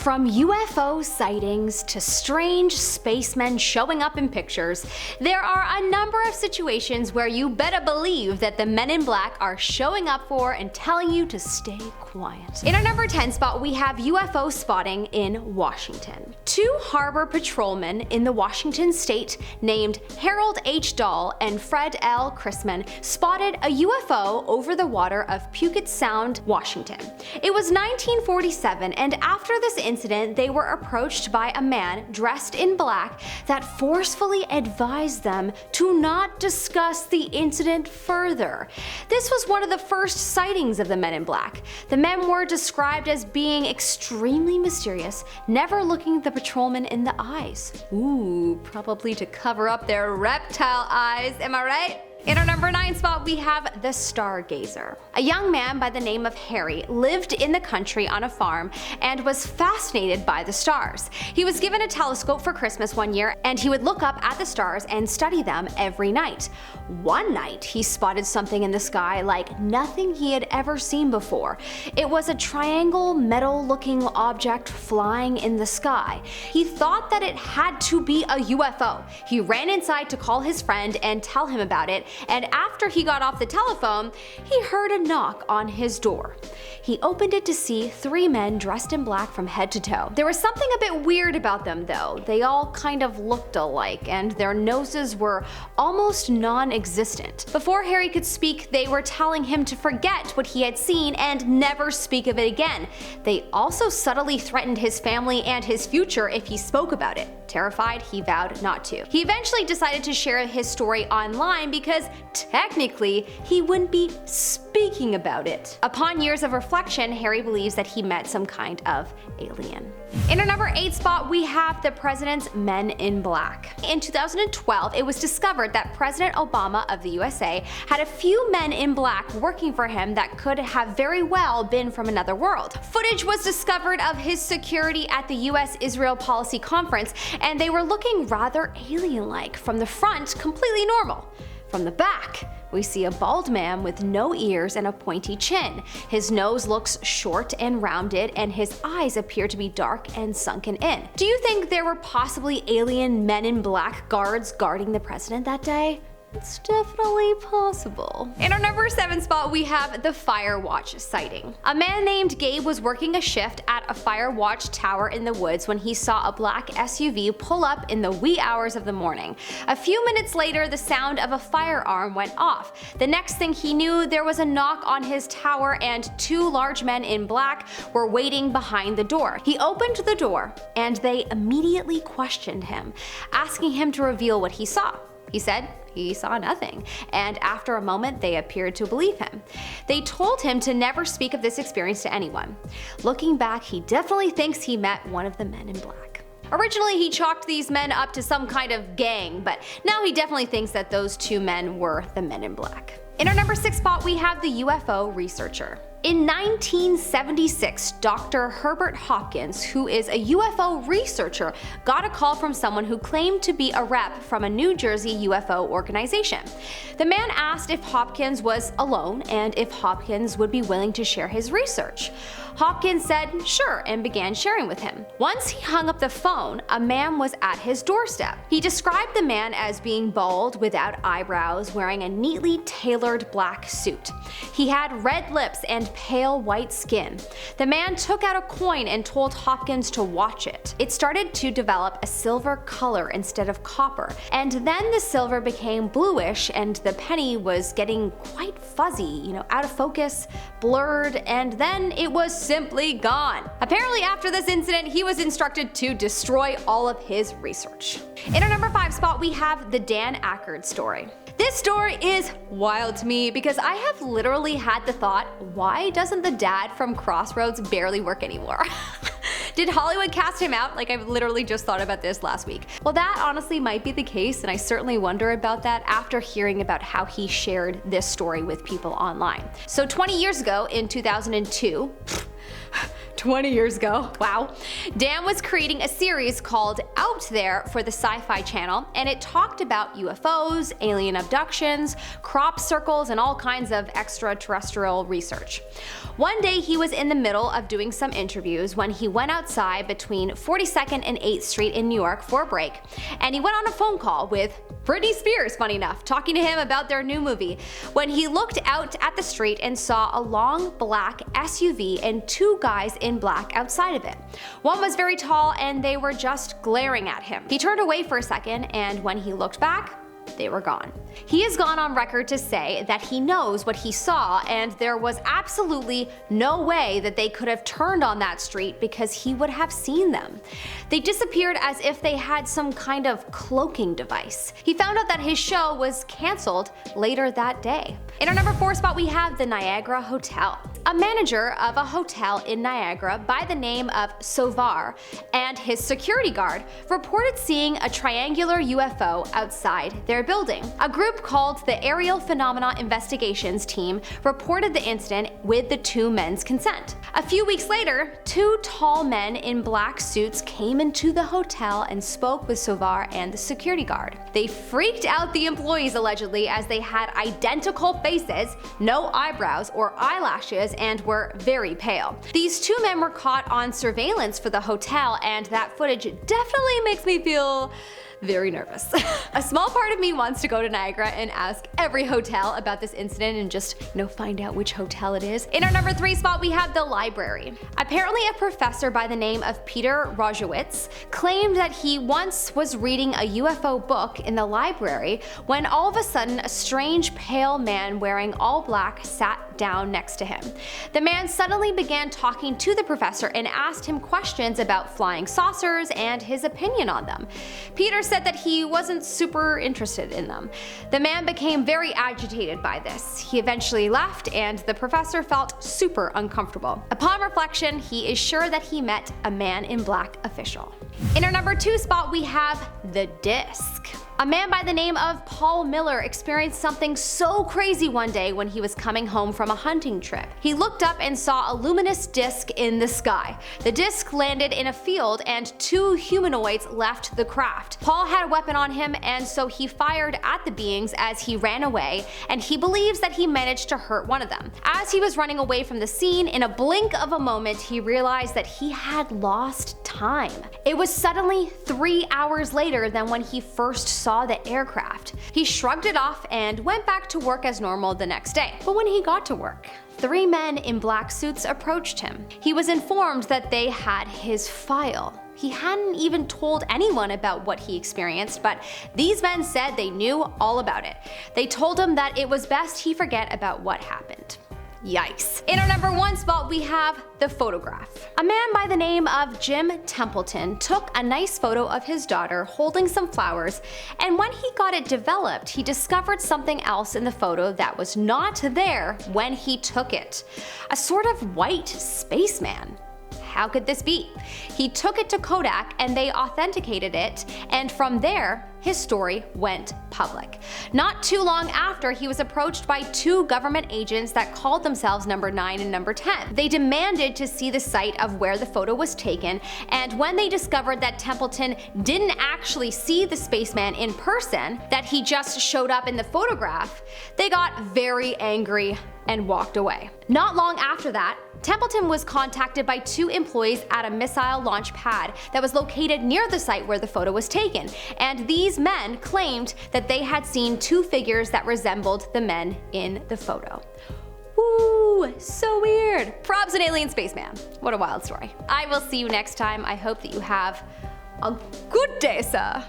From UFO sightings to strange spacemen showing up in pictures, there are a number of situations where you better believe that the men in black are showing up for and telling you to stay quiet. In our number 10 spot, we have UFO spotting in Washington. Two harbor patrolmen in the Washington state named Harold H. Dahl and Fred L. Chrisman spotted a UFO over the water of Puget Sound, Washington. It was 1947, and after this incident, they were approached by a man dressed in black that forcefully advised them to not discuss the incident further. This was one of the first sightings of the men in black. The men were described as being extremely mysterious, never looking the patrolman in the eyes. Ooh, probably to cover up their reptile eyes, am I right? In our number 9 spot, we have the Stargazer. A young man by the name of Harry lived in the country on a farm and was fascinated by the stars. He was given a telescope for Christmas one year, and he would look up at the stars and study them every night. One night, he spotted something in the sky like nothing he had ever seen before. It was a triangle, metal-looking object flying in the sky. He thought that it had to be a UFO. He ran inside to call his friend and tell him about it, and after he got off the telephone, he heard a knock on his door. He opened it to see 3 men dressed in black from head to toe. There was something a bit weird about them though. They all kind of looked alike, and their noses were almost non-existent. Before Harry could speak, they were telling him to forget what he had seen and never speak of it again. They also subtly threatened his family and his future if he spoke about it. Terrified, he vowed not to. He eventually decided to share his story online because technically he wouldn't be speaking about it. Upon years of reflection, Harry believes that he met some kind of alien. In our number 8 spot, we have the president's men in black. In 2012, it was discovered that President Obama of the USA had a few men in black working for him that could have very well been from another world. Footage was discovered of his security at the US-Israel Policy Conference, and they were looking rather alien-like. From the front, completely normal. From the back, we see a bald man with no ears and a pointy chin. His nose looks short and rounded, and his eyes appear to be dark and sunken in. Do you think there were possibly alien men in black guards guarding the president that day? It's definitely possible. In our number 7 spot, we have the Fire Watch sighting. A man named Gabe was working a shift at a fire watch tower in the woods when he saw a black SUV pull up in the wee hours of the morning. A few minutes later, the sound of a firearm went off. The next thing he knew, there was a knock on his tower and 2 large men in black were waiting behind the door. He opened the door and they immediately questioned him, asking him to reveal what he saw. He said he saw nothing, and after a moment they appeared to believe him. They told him to never speak of this experience to anyone. Looking back, he definitely thinks he met one of the men in black. Originally, he chalked these men up to some kind of gang, but now he definitely thinks that those 2 men were the men in black. In our number 6 spot, we have the UFO Researcher. In 1976, Dr. Herbert Hopkins, who is a UFO researcher, got a call from someone who claimed to be a rep from a New Jersey UFO organization. The man asked if Hopkins was alone and if Hopkins would be willing to share his research. Hopkins said sure and began sharing with him. Once he hung up the phone, a man was at his doorstep. He described the man as being bald without eyebrows, wearing a neatly tailored black suit. He had red lips and pale white skin. The man took out a coin and told Hopkins to watch it. It started to develop a silver color instead of copper, and then the silver became bluish and the penny was getting quite fuzzy, out of focus, blurred, and then it was simply gone. Apparently after this incident, he was instructed to destroy all of his research. In our number 5 spot, we have the Dan Ackards story. This story is wild to me because I have literally had the thought, why doesn't the dad from Crossroads barely work anymore? Did Hollywood cast him out? I've literally just thought about this last week. Well, that honestly might be the case, and I certainly wonder about that after hearing about how he shared this story with people online. So 20 years ago, in 2002, 20 years ago. Wow. Dan was creating a series called Out There for the Sci-Fi Channel, and it talked about UFOs, alien abductions, crop circles, and all kinds of extraterrestrial research. One day he was in the middle of doing some interviews when he went outside between 42nd and 8th Street in New York for a break, and he went on a phone call with Britney Spears, funny enough, talking to him about their new movie, when he looked out at the street and saw a long black SUV and two guys in black outside of it. One was very tall and they were just glaring at him. He turned away for a second, and when he looked back, they were gone. He has gone on record to say that he knows what he saw, and there was absolutely no way that they could have turned on that street because he would have seen them. They disappeared as if they had some kind of cloaking device. He found out that his show was canceled later that day. In our number 4 spot, we have the Niagara Hotel. A manager of a hotel in Niagara by the name of Sovar and his security guard reported seeing a triangular UFO outside their building. A group called the Aerial Phenomena Investigations Team reported the incident with the two men's consent. A few weeks later, two tall men in black suits came into the hotel and spoke with Sovar and the security guard. They freaked out the employees allegedly, as they had identical faces, no eyebrows or eyelashes, and were very pale. These two men were caught on surveillance for the hotel, and that footage definitely makes me feel very nervous. A small part of me wants to go to Niagara and ask every hotel about this incident and just, find out which hotel it is. In our number 3 spot, we have the library. Apparently a professor by the name of Peter Rojewitz claimed that he once was reading a UFO book in the library when all of a sudden a strange pale man wearing all black sat down next to him. The man suddenly began talking to the professor and asked him questions about flying saucers and his opinion on them. Peter said that he wasn't super interested in them. The man became very agitated by this. He eventually left, and the professor felt super uncomfortable. Upon reflection, he is sure that he met a man in black official. In our number 2 spot, we have the disc. A man by the name of Paul Miller experienced something so crazy one day when he was coming home from a hunting trip. He looked up and saw a luminous disc in the sky. The disc landed in a field and two humanoids left the craft. Paul had a weapon on him, and so he fired at the beings as he ran away, and he believes that he managed to hurt one of them. As he was running away from the scene, in a blink of a moment he realized that he had lost time. It was suddenly 3 hours later than when he first saw the aircraft. He shrugged it off and went back to work as normal the next day. But when he got to work, 3 men in black suits approached him. He was informed that they had his file. He hadn't even told anyone about what he experienced, but these men said they knew all about it. They told him that it was best he forget about what happened. Yikes. In our number 1 spot, we have the photograph. A man by the name of Jim Templeton took a nice photo of his daughter holding some flowers, and when he got it developed, he discovered something else in the photo that was not there when he took it. A sort of white spaceman. How could this be? He took it to Kodak and they authenticated it, and from there, his story went public. Not too long after, he was approached by 2 government agents that called themselves Number 9 and Number 10. They demanded to see the site of where the photo was taken, and when they discovered that Templeton didn't actually see the spaceman in person, that he just showed up in the photograph, they got very angry and walked away. Not long after that, Templeton was contacted by 2 employees at a missile launch pad that was located near the site where the photo was taken, and these men claimed that they had seen 2 figures that resembled the men in the photo. Woo, so weird. Props an alien spaceman. What a wild story. I will see you next time. I hope that you have a good day, sir.